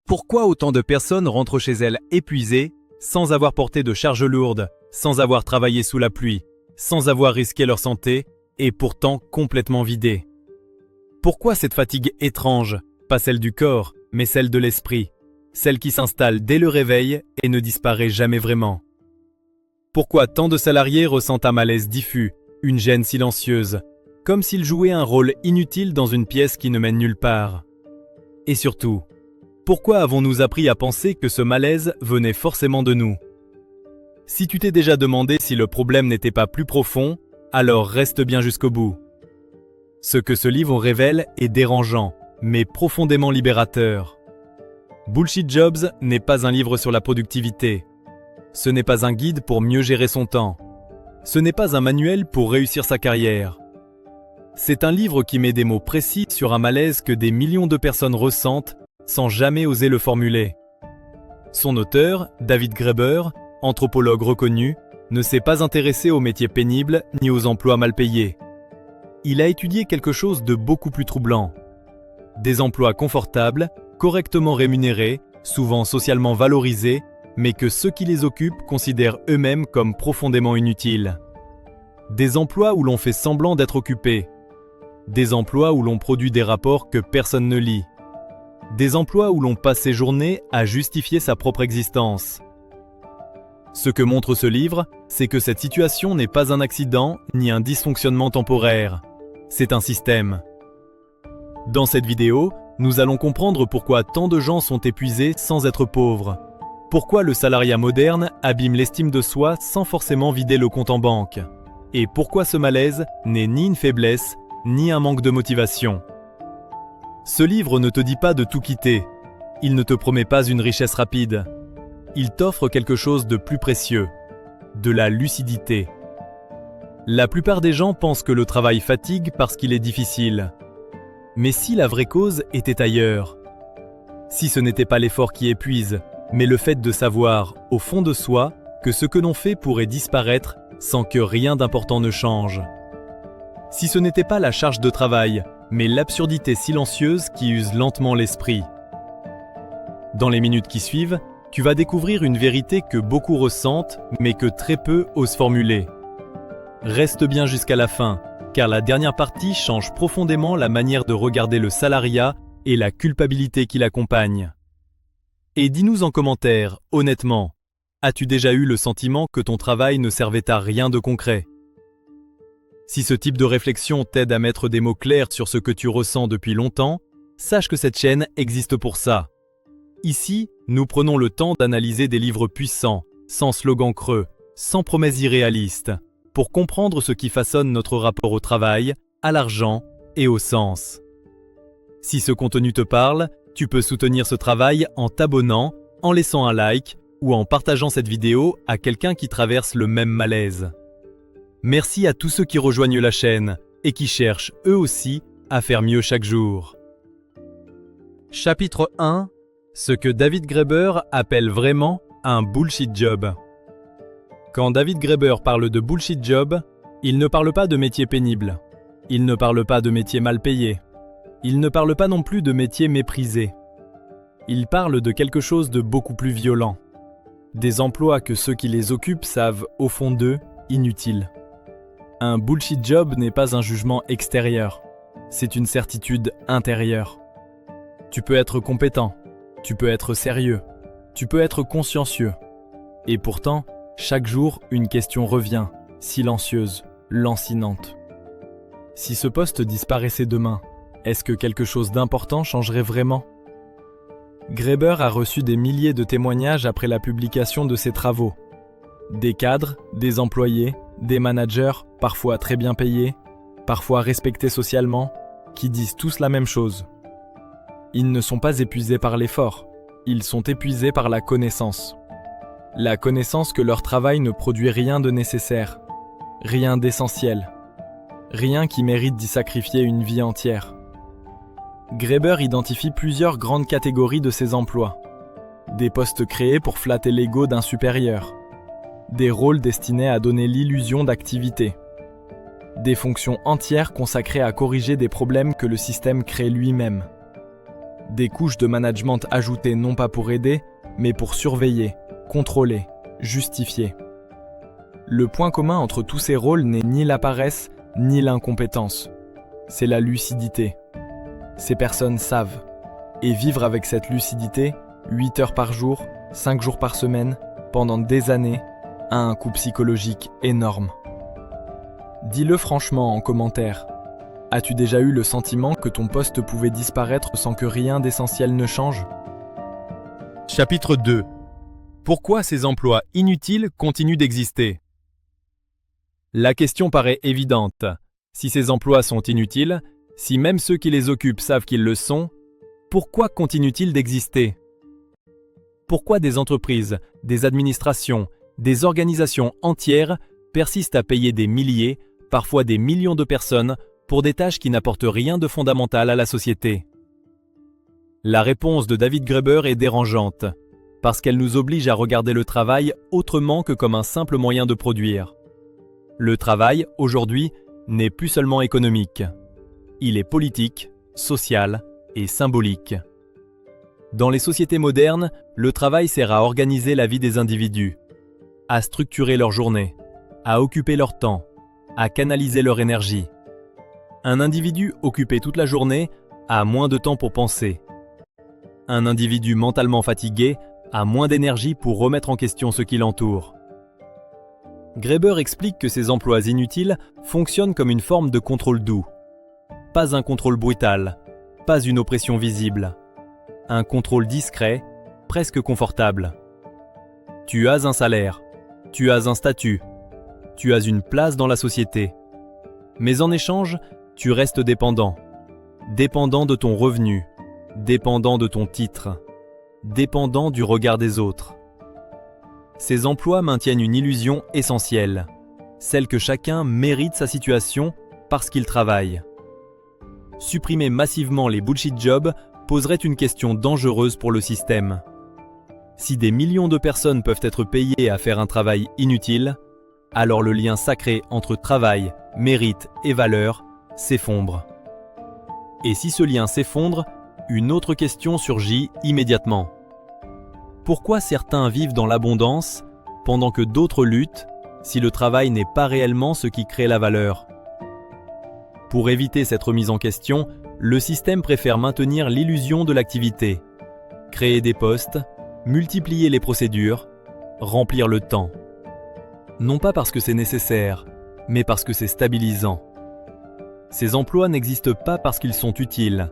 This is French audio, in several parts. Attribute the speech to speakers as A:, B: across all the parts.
A: Pourquoi autant de personnes rentrent chez elles épuisées, sans avoir porté de charges lourdes, sans avoir travaillé sous la pluie, sans avoir risqué leur santé, et pourtant complètement vidées? Pourquoi cette fatigue étrange, pas celle du corps, mais celle de l'esprit, celle qui s'installe dès le réveil et ne disparaît jamais vraiment? Pourquoi tant de salariés ressentent un malaise diffus, une gêne silencieuse, comme s'ils jouaient un rôle inutile dans une pièce qui ne mène nulle part? Et surtout, pourquoi avons-nous appris à penser que ce malaise venait forcément de nous? Si tu t'es déjà demandé si le problème n'était pas plus profond, alors reste bien jusqu'au bout. Ce que ce livre révèle est dérangeant, mais profondément libérateur. Bullshit Jobs n'est pas un livre sur la productivité. Ce n'est pas un guide pour mieux gérer son temps. Ce n'est pas un manuel pour réussir sa carrière. C'est un livre qui met des mots précis sur un malaise que des millions de personnes ressentent sans jamais oser le formuler. Son auteur, David Graeber, anthropologue reconnu, ne s'est pas intéressé aux métiers pénibles ni aux emplois mal payés. Il a étudié quelque chose de beaucoup plus troublant. Des emplois confortables, correctement rémunérés, souvent socialement valorisés, mais que ceux qui les occupent considèrent eux-mêmes comme profondément inutiles. Des emplois où l'on fait semblant d'être occupé. Des emplois où l'on produit des rapports que personne ne lit. Des emplois où l'on passe ses journées à justifier sa propre existence. Ce que montre ce livre, c'est que cette situation n'est pas un accident ni un dysfonctionnement temporaire. C'est un système. Dans cette vidéo, nous allons comprendre pourquoi tant de gens sont épuisés sans être pauvres. Pourquoi le salariat moderne abîme l'estime de soi sans forcément vider le compte en banque. Et pourquoi ce malaise n'est ni une faiblesse, ni un manque de motivation. Ce livre ne te dit pas de tout quitter. Il ne te promet pas une richesse rapide. Il t'offre quelque chose de plus précieux, de la lucidité. La plupart des gens pensent que le travail fatigue parce qu'il est difficile. Mais si la vraie cause était ailleurs? Si ce n'était pas l'effort qui épuise, mais le fait de savoir, au fond de soi, que ce que l'on fait pourrait disparaître sans que rien d'important ne change. Si ce n'était pas la charge de travail, mais l'absurdité silencieuse qui use lentement l'esprit. Dans les minutes qui suivent, tu vas découvrir une vérité que beaucoup ressentent, mais que très peu osent formuler. Reste bien jusqu'à la fin, car la dernière partie change profondément la manière de regarder le salariat et la culpabilité qui l'accompagne. Et dis-nous en commentaire, honnêtement, as-tu déjà eu le sentiment que ton travail ne servait à rien de concret? Si ce type de réflexion t'aide à mettre des mots clairs sur ce que tu ressens depuis longtemps, sache que cette chaîne existe pour ça. Ici, nous prenons le temps d'analyser des livres puissants, sans slogan creux, sans promesses irréalistes, pour comprendre ce qui façonne notre rapport au travail, à l'argent et au sens. Si ce contenu te parle, tu peux soutenir ce travail en t'abonnant, en laissant un like ou en partageant cette vidéo à quelqu'un qui traverse le même malaise. Merci à tous ceux qui rejoignent la chaîne et qui cherchent eux aussi à faire mieux chaque jour. Chapitre 1. Ce que David Graeber appelle vraiment un bullshit job. Quand David Graeber parle de bullshit job, il ne parle pas de métier pénible. Il ne parle pas de métier mal payé. Il ne parle pas non plus de métier méprisé. Il parle de quelque chose de beaucoup plus violent. Des emplois que ceux qui les occupent savent, au fond d'eux, inutiles. Un bullshit job n'est pas un jugement extérieur. C'est une certitude intérieure. Tu peux être compétent. Tu peux être sérieux. Tu peux être consciencieux. Et pourtant, chaque jour, une question revient, silencieuse, lancinante. Si ce poste disparaissait demain, est-ce que quelque chose d'important changerait vraiment? Graeber a reçu des milliers de témoignages après la publication de ses travaux. Des cadres, des employés, des managers, parfois très bien payés, parfois respectés socialement, qui disent tous la même chose. Ils ne sont pas épuisés par l'effort, ils sont épuisés par la connaissance. La connaissance que leur travail ne produit rien de nécessaire, rien d'essentiel, rien qui mérite d'y sacrifier une vie entière. Graeber identifie plusieurs grandes catégories de ces emplois. Des postes créés pour flatter l'ego d'un supérieur. Des rôles destinés à donner l'illusion d'activité. Des fonctions entières consacrées à corriger des problèmes que le système crée lui-même.
B: Des couches de management ajoutées non pas pour aider, mais pour surveiller, contrôler, justifier. Le point commun entre tous ces rôles n'est ni la paresse, ni l'incompétence. C'est la lucidité. Ces personnes savent. Et vivre avec cette lucidité, 8 heures par jour, 5 jours par semaine, pendant des années, a un coût psychologique énorme. Dis-le franchement en commentaire. As-tu déjà eu le sentiment que ton poste pouvait disparaître sans que rien d'essentiel ne change ?
A: Chapitre 2. Pourquoi ces emplois inutiles continuent d'exister ? La question paraît évidente. Si ces emplois sont inutiles, si même ceux qui les occupent savent qu'ils le sont, pourquoi continuent-ils d'exister ? Pourquoi des entreprises, des administrations, des organisations entières persistent à payer des milliers, parfois des millions de personnes pour des tâches qui n'apportent rien de fondamental à la société ? La réponse de David Graeber est dérangeante, parce qu'elle nous oblige à regarder le travail autrement que comme un simple moyen de produire. Le travail, aujourd'hui, n'est plus seulement économique. Il est politique, social et symbolique. Dans les sociétés modernes, le travail sert à organiser la vie des individus, à structurer leur journée, à occuper leur temps, à canaliser leur énergie. Un individu occupé toute la journée a moins de temps pour penser. Un individu mentalement fatigué a moins d'énergie pour remettre en question ce qui l'entoure. Graeber explique que ces emplois inutiles fonctionnent comme une forme de contrôle doux. Pas un contrôle brutal, pas une oppression visible. Un contrôle discret, presque confortable. Tu as un salaire, tu as un statut, tu as une place dans la société. Mais en échange, tu restes dépendant. Dépendant de ton revenu, dépendant de ton titre, dépendant du regard des autres. Ces emplois maintiennent une illusion essentielle, celle que chacun mérite sa situation parce qu'il travaille. Supprimer massivement les bullshit jobs poserait une question dangereuse pour le système. Si des millions de personnes peuvent être payées à faire un travail inutile, alors le lien sacré entre travail, mérite et valeur s'effondre. Et si ce lien s'effondre, une autre question surgit immédiatement. Pourquoi certains vivent dans l'abondance pendant que d'autres luttent si le travail n'est pas réellement ce qui crée la valeur ? Pour éviter cette remise en question, le système préfère maintenir l'illusion de l'activité, créer des postes, multiplier les procédures, remplir le temps. Non pas parce que c'est nécessaire, mais parce que c'est stabilisant. Ces emplois n'existent pas parce qu'ils sont utiles,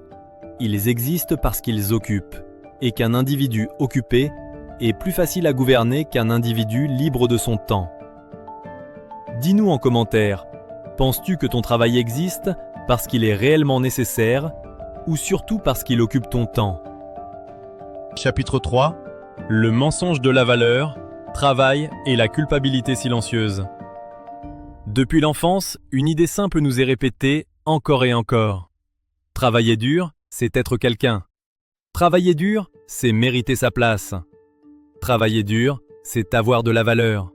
A: ils existent parce qu'ils occupent, et qu'un individu occupé est plus facile à gouverner qu'un individu libre de son temps. Dis-nous en commentaire, penses-tu que ton travail existe parce qu'il est réellement nécessaire ou surtout parce qu'il occupe ton temps ? Chapitre 3. Le mensonge de la valeur, travail et la culpabilité silencieuse. Depuis l'enfance, une idée simple nous est répétée encore et encore. Travailler dur, c'est être quelqu'un. Travailler dur, c'est mériter sa place. Travailler dur, c'est avoir de la valeur.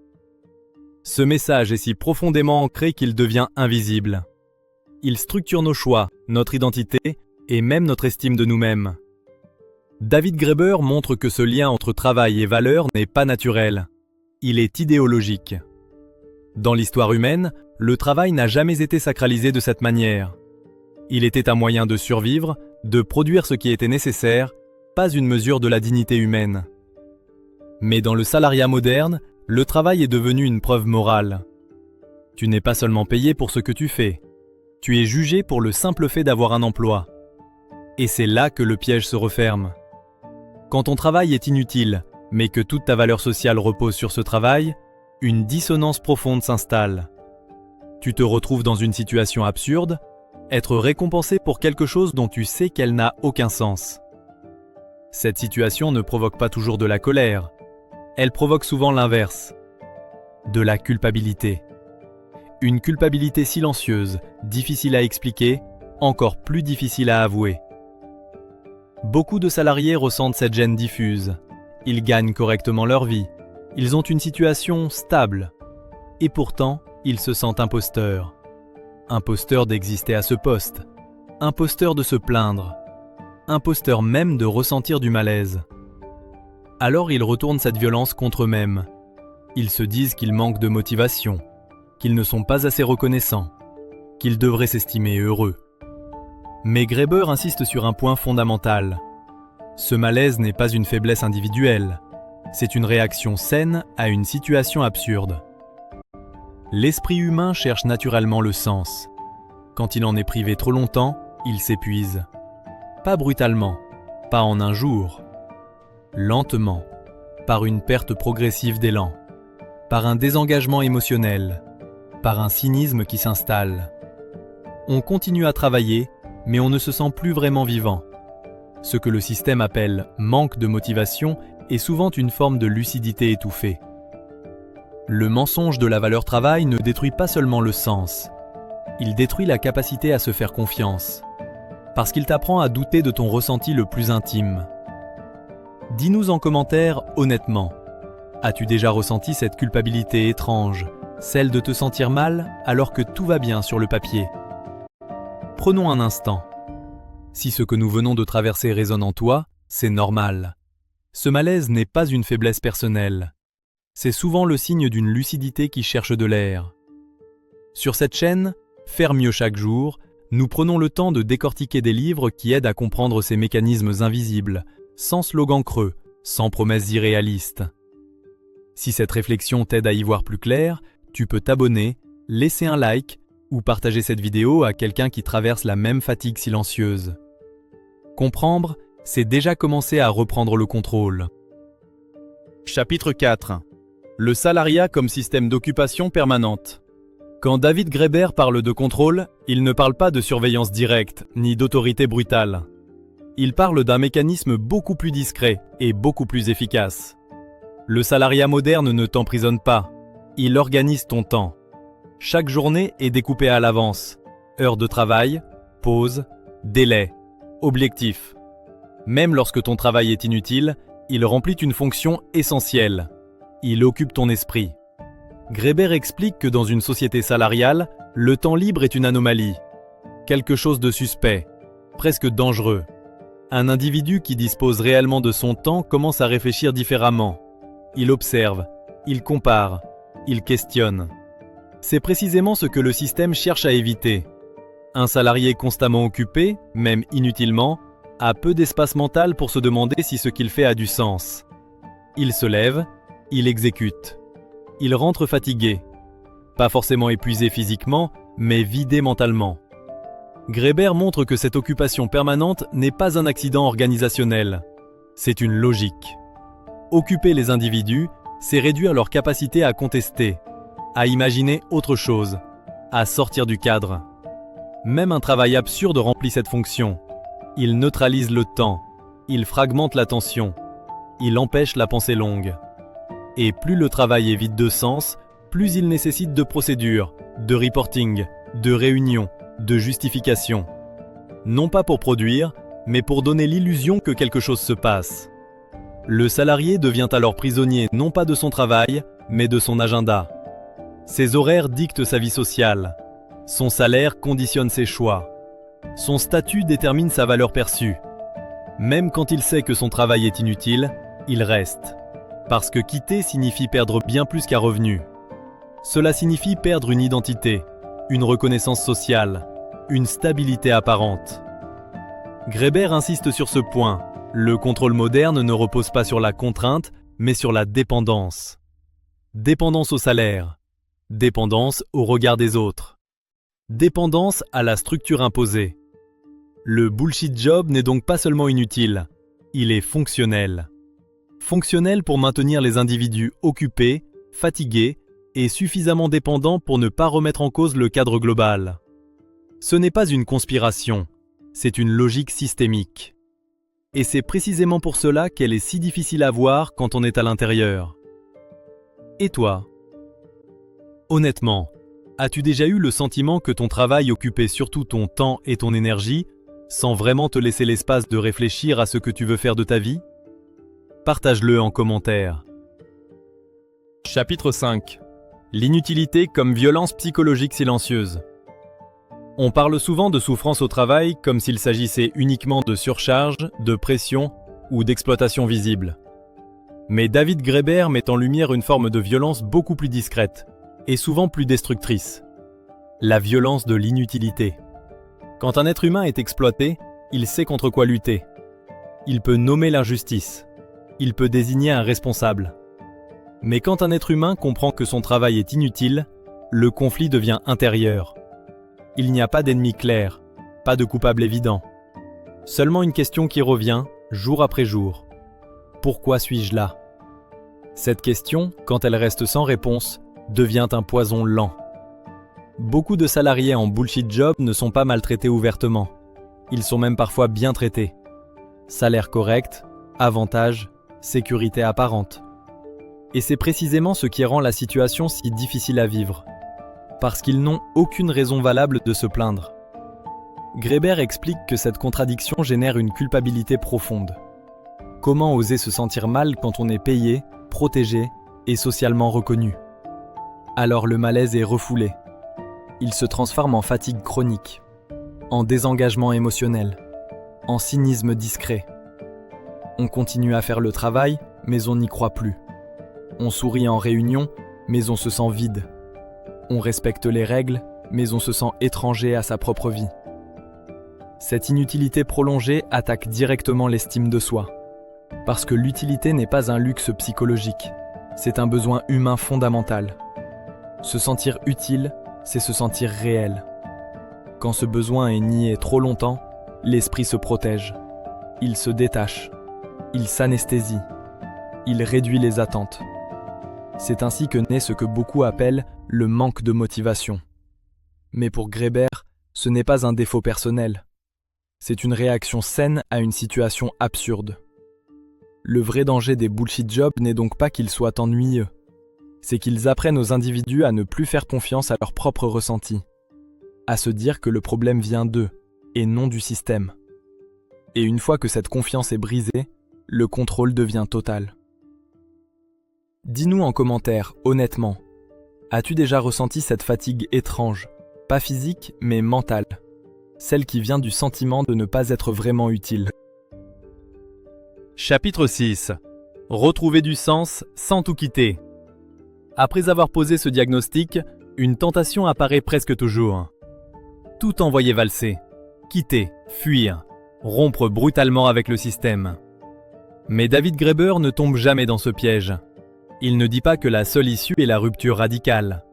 A: Ce message est si profondément ancré qu'il devient invisible. Il structure nos choix, notre identité et même notre estime de nous-mêmes. David Graeber montre que ce lien entre travail et valeur n'est pas naturel. Il est idéologique. Dans l'histoire humaine, le travail n'a jamais été sacralisé de cette manière. Il était un moyen de survivre, de produire ce qui était nécessaire, pas une mesure de la dignité humaine. Mais dans le salariat moderne, le travail est devenu une preuve morale. Tu n'es pas seulement payé pour ce que tu fais, tu es jugé pour le simple fait d'avoir un emploi. Et c'est là que le piège se referme. Quand ton travail est inutile, mais que toute ta valeur sociale repose sur ce travail, une dissonance profonde s'installe. Tu te retrouves dans une situation absurde, être récompensé pour quelque chose dont tu sais qu'elle n'a aucun sens. Cette situation ne provoque pas toujours de la colère, elle provoque souvent l'inverse, de la culpabilité. Une culpabilité silencieuse, difficile à expliquer, encore plus difficile à avouer. Beaucoup de salariés ressentent cette gêne diffuse. Ils gagnent correctement leur vie, ils ont une situation stable, et pourtant, ils se sentent imposteurs. Imposteurs d'exister à ce poste, imposteurs de se plaindre, imposteurs même de ressentir du malaise. Alors ils retournent cette violence contre eux-mêmes. Ils se disent qu'ils manquent de motivation, qu'ils ne sont pas assez reconnaissants, qu'ils devraient s'estimer heureux. Mais Graeber insiste sur un point fondamental. Ce malaise n'est pas une faiblesse individuelle, c'est une réaction saine à une situation absurde. L'esprit humain cherche naturellement le sens. Quand il en est privé trop longtemps, il s'épuise. Pas brutalement, pas en un jour. Lentement, par une perte progressive d'élan, par un désengagement émotionnel, par un cynisme qui s'installe. On continue à travailler, mais on ne se sent plus vraiment vivant. Ce que le système appelle manque de motivation est souvent une forme de lucidité étouffée. Le mensonge de la valeur travail ne détruit pas seulement le sens, il détruit la capacité à se faire confiance, parce qu'il t'apprend à douter de ton ressenti le plus intime. Dis-nous en commentaire honnêtement, as-tu déjà ressenti cette culpabilité étrange, celle de te sentir mal alors que tout va bien sur le papier? Prenons un instant. Si ce que nous venons de traverser résonne en toi, c'est normal. Ce malaise n'est pas une faiblesse personnelle. C'est souvent le signe d'une lucidité qui cherche de l'air. Sur cette chaîne, Faire mieux chaque jour, nous prenons le temps de décortiquer des livres qui aident à comprendre ces mécanismes invisibles, sans slogan creux, sans promesses irréalistes. Si cette réflexion t'aide à y voir plus clair, tu peux t'abonner, laisser un like ou partager cette vidéo à quelqu'un qui traverse la même fatigue silencieuse. Comprendre, c'est déjà commencer à reprendre le contrôle. Chapitre 4. Le salariat comme système d'occupation permanente. Quand David Graeber parle de contrôle, il ne parle pas de surveillance directe, ni d'autorité brutale. Il parle d'un mécanisme beaucoup plus discret et beaucoup plus efficace. Le salariat moderne ne t'emprisonne pas, il organise ton temps. Chaque journée est découpée à l'avance. Heures de travail, pause, délai, objectif. Même lorsque ton travail est inutile, il remplit une fonction essentielle. Il occupe ton esprit. Graeber explique que dans une société salariale, le temps libre est une anomalie. Quelque chose de suspect, presque dangereux. Un individu qui dispose réellement de son temps commence à réfléchir différemment. Il observe, il compare, il questionne. C'est précisément ce que le système cherche à éviter. Un salarié constamment occupé, même inutilement, a peu d'espace mental pour se demander si ce qu'il fait a du sens. Il se lève, il exécute. Il rentre fatigué. Pas forcément épuisé physiquement, mais vidé mentalement. Graeber montre que cette occupation permanente n'est pas un accident organisationnel. C'est une logique. Occuper les individus, c'est réduire leur capacité à contester, à imaginer autre chose, à sortir du cadre. Même un travail absurde remplit cette fonction. Il neutralise le temps, il fragmente l'attention, il empêche la pensée longue. Et plus le travail est vide de sens, plus il nécessite de procédures, de reporting, de réunions, de justifications. Non pas pour produire, mais pour donner l'illusion que quelque chose se passe. Le salarié devient alors prisonnier non pas de son travail, mais de son agenda. Ses horaires dictent sa vie sociale. Son salaire conditionne ses choix. Son statut détermine sa valeur perçue. Même quand il sait que son travail est inutile, il reste. Parce que quitter signifie perdre bien plus qu'un revenu. Cela signifie perdre une identité, une reconnaissance sociale, une stabilité apparente. Graeber insiste sur ce point. Le contrôle moderne ne repose pas sur la contrainte, mais sur la dépendance. Dépendance au salaire, dépendance au regard des autres, dépendance à la structure imposée. Le bullshit job n'est donc pas seulement inutile, il est fonctionnel. Fonctionnel pour maintenir les individus occupés, fatigués et suffisamment dépendants pour ne pas remettre en cause le cadre global. Ce n'est pas une conspiration, c'est une logique systémique. Et c'est précisément pour cela qu'elle est si difficile à voir quand on est à l'intérieur. Et toi? Honnêtement, as-tu déjà eu le sentiment que ton travail occupait surtout ton temps et ton énergie, sans vraiment te laisser l'espace de réfléchir à ce que tu veux faire de ta vie? Partage-le en commentaire. Chapitre 5. L'inutilité comme violence psychologique silencieuse. On parle souvent de souffrance au travail comme s'il s'agissait uniquement de surcharge, de pression ou d'exploitation visible. Mais David Graeber met en lumière une forme de violence beaucoup plus discrète et souvent plus destructrice. La violence de l'inutilité. Quand un être humain est exploité, il sait contre quoi lutter. Il peut nommer l'injustice. Il peut désigner un responsable. Mais quand un être humain comprend que son travail est inutile, le conflit devient intérieur. Il n'y a pas d'ennemi clair, pas de coupable évident. Seulement une question qui revient, jour après jour. Pourquoi suis-je là ? Cette question, quand elle reste sans réponse, devient un poison lent. Beaucoup de salariés en bullshit job ne sont pas maltraités ouvertement. Ils sont même parfois bien traités. Salaire correct, avantages, sécurité apparente. Et c'est précisément ce qui rend la situation si difficile à vivre. Parce qu'ils n'ont aucune raison valable de se plaindre. Graeber explique que cette contradiction génère une culpabilité profonde. Comment oser se sentir mal quand on est payé, protégé et socialement reconnu ? Alors le malaise est refoulé. Il se transforme en fatigue chronique, en désengagement émotionnel, en cynisme discret. On continue à faire le travail, mais on n'y croit plus. On sourit en réunion, mais on se sent vide. On respecte les règles, mais on se sent étranger à sa propre vie. Cette inutilité prolongée attaque directement l'estime de soi. Parce que l'utilité n'est pas un luxe psychologique, c'est un besoin humain fondamental. Se sentir utile, c'est se sentir réel. Quand ce besoin est nié trop longtemps, l'esprit se protège. Il se détache. Il s'anesthésie. Il réduit les attentes. C'est ainsi que naît ce que beaucoup appellent le manque de motivation. Mais pour Graeber, ce n'est pas un défaut personnel. C'est une réaction saine à une situation absurde. Le vrai danger des bullshit jobs n'est donc pas qu'ils soient ennuyeux. C'est qu'ils apprennent aux individus à ne plus faire confiance à leurs propres ressentis. À se dire que le problème vient d'eux, et non du système. Et une fois que cette confiance est brisée, le contrôle devient total. Dis-nous en commentaire, honnêtement, as-tu déjà ressenti cette fatigue étrange, pas physique mais mentale, celle qui vient du sentiment de ne pas être vraiment utile ? Chapitre 6. Retrouver du sens sans tout quitter. Après avoir posé ce diagnostic, une tentation apparaît presque toujours. Tout envoyer valser, quitter, fuir, rompre brutalement avec le système. Mais David Graeber ne tombe jamais dans ce piège. Il ne dit pas que la seule issue est la rupture radicale.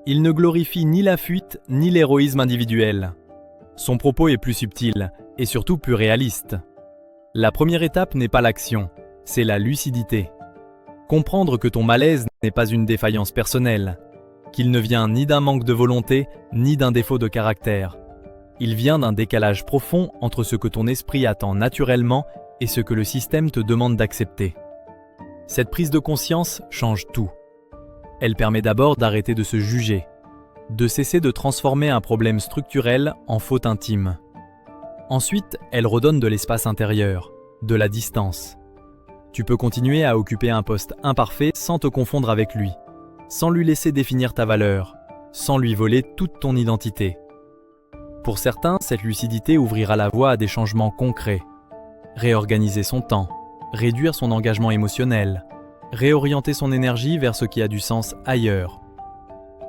A: Il ne glorifie ni la fuite ni l'héroïsme individuel. Son propos est plus subtil et surtout plus réaliste. La première étape n'est pas l'action, c'est la lucidité. Comprendre que ton malaise n'est pas une défaillance personnelle, qu'il ne vient ni d'un manque de volonté ni d'un défaut de caractère. Il vient d'un décalage profond entre ce que ton esprit attend naturellement et ce que le système te demande d'accepter. Cette prise de conscience change tout. Elle permet d'abord d'arrêter de se juger, de cesser de transformer un problème structurel en faute intime. Ensuite, elle redonne de l'espace intérieur, de la distance. Tu peux continuer à occuper un poste imparfait sans te confondre avec lui, sans lui laisser définir ta valeur, sans lui voler toute ton identité. Pour certains, cette lucidité ouvrira la voie à des changements concrets. Réorganiser son temps, réduire son engagement émotionnel, réorienter son énergie vers ce qui a du sens ailleurs.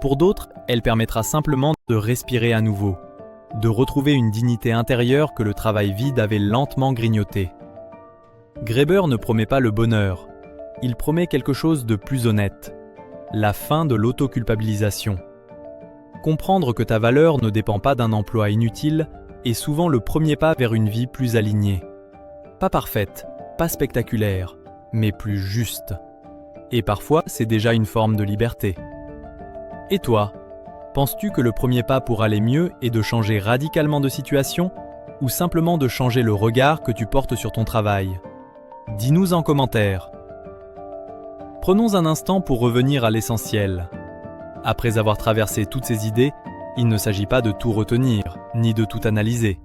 A: Pour d'autres, elle permettra simplement de respirer à nouveau, de retrouver une dignité intérieure que le travail vide avait lentement grignotée. Graeber ne promet pas le bonheur, il promet quelque chose de plus honnête, la fin de l'autoculpabilisation. Comprendre que ta valeur ne dépend pas d'un emploi inutile est souvent le premier pas vers une vie plus alignée. Pas parfaite, pas spectaculaire, mais plus juste. Et parfois, c'est déjà une forme de liberté. Et toi, penses-tu que le premier pas pour aller mieux est de changer radicalement de situation ou simplement de changer le regard que tu portes sur ton travail ? Dis-nous en commentaire. Prenons un instant pour revenir à l'essentiel. Après avoir traversé toutes ces idées, il ne s'agit pas de tout retenir, ni de tout analyser.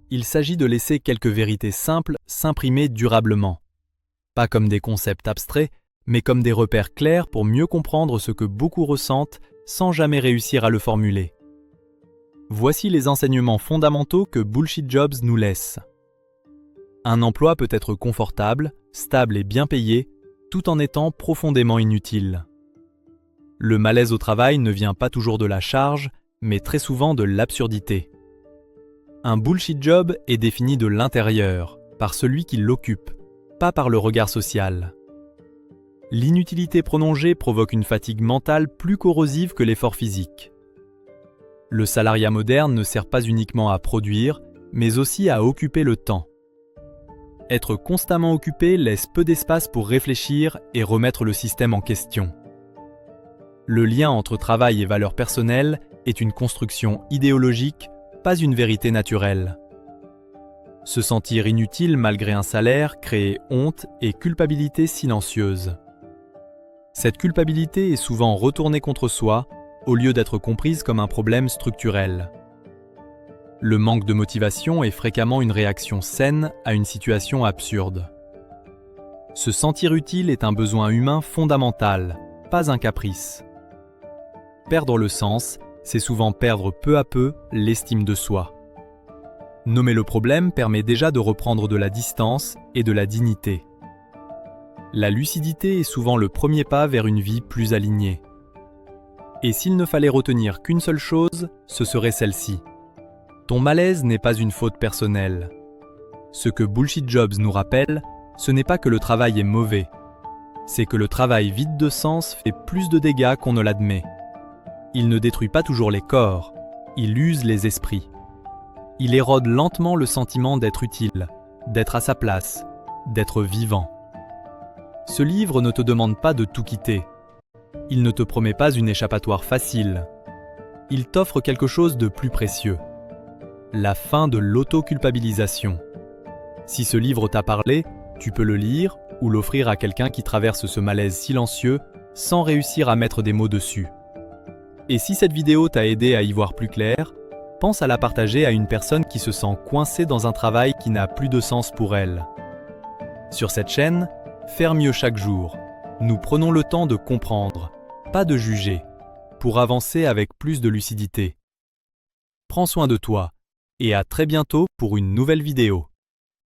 A: Il s'agit de laisser quelques vérités simples s'imprimer durablement. Pas comme des concepts abstraits, mais comme des repères clairs pour mieux comprendre ce que beaucoup ressentent sans jamais réussir à le formuler. Voici les enseignements fondamentaux que Bullshit Jobs nous laisse. Un emploi peut être confortable, stable et bien payé, tout en étant profondément inutile. Le malaise au travail ne vient pas toujours de la charge, mais très souvent de l'absurdité. Un bullshit job est défini de l'intérieur, par celui qui l'occupe, pas par le regard social. L'inutilité prolongée provoque une fatigue mentale plus corrosive que l'effort physique. Le salariat moderne ne sert pas uniquement à produire, mais aussi à occuper le temps. Être constamment occupé laisse peu d'espace pour réfléchir et remettre le système en question. Le lien entre travail et valeurs personnelles est une construction idéologique, pas une vérité naturelle. Se sentir inutile malgré un salaire crée honte et culpabilité silencieuse. Cette culpabilité est souvent retournée contre soi, au lieu d'être comprise comme un problème structurel. Le manque de motivation est fréquemment une réaction saine à une situation absurde. Se sentir utile est un besoin humain fondamental, pas un caprice. Perdre le sens, c'est souvent perdre peu à peu l'estime de soi. Nommer le problème permet déjà de reprendre de la distance et de la dignité. La lucidité est souvent le premier pas vers une vie plus alignée. Et s'il ne fallait retenir qu'une seule chose, ce serait celle-ci. Ton malaise n'est pas une faute personnelle. Ce que Bullshit Jobs nous rappelle, ce n'est pas que le travail est mauvais. C'est que le travail vide de sens fait plus de dégâts qu'on ne l'admet. Il ne détruit pas toujours les corps, il use les esprits. Il érode lentement le sentiment d'être utile, d'être à sa place, d'être vivant. Ce livre ne te demande pas de tout quitter. Il ne te promet pas une échappatoire facile. Il t'offre quelque chose de plus précieux. La fin de l'auto-culpabilisation. Si ce livre t'a parlé, tu peux le lire ou l'offrir à quelqu'un qui traverse ce malaise silencieux sans réussir à mettre des mots dessus. Et si cette vidéo t'a aidé à y voir plus clair, pense à la partager à une personne qui se sent coincée dans un travail qui n'a plus de sens pour elle. Sur cette chaîne, faire mieux chaque jour. Nous prenons le temps de comprendre, pas de juger, pour avancer avec plus de lucidité. Prends soin de toi et à très bientôt pour une nouvelle vidéo.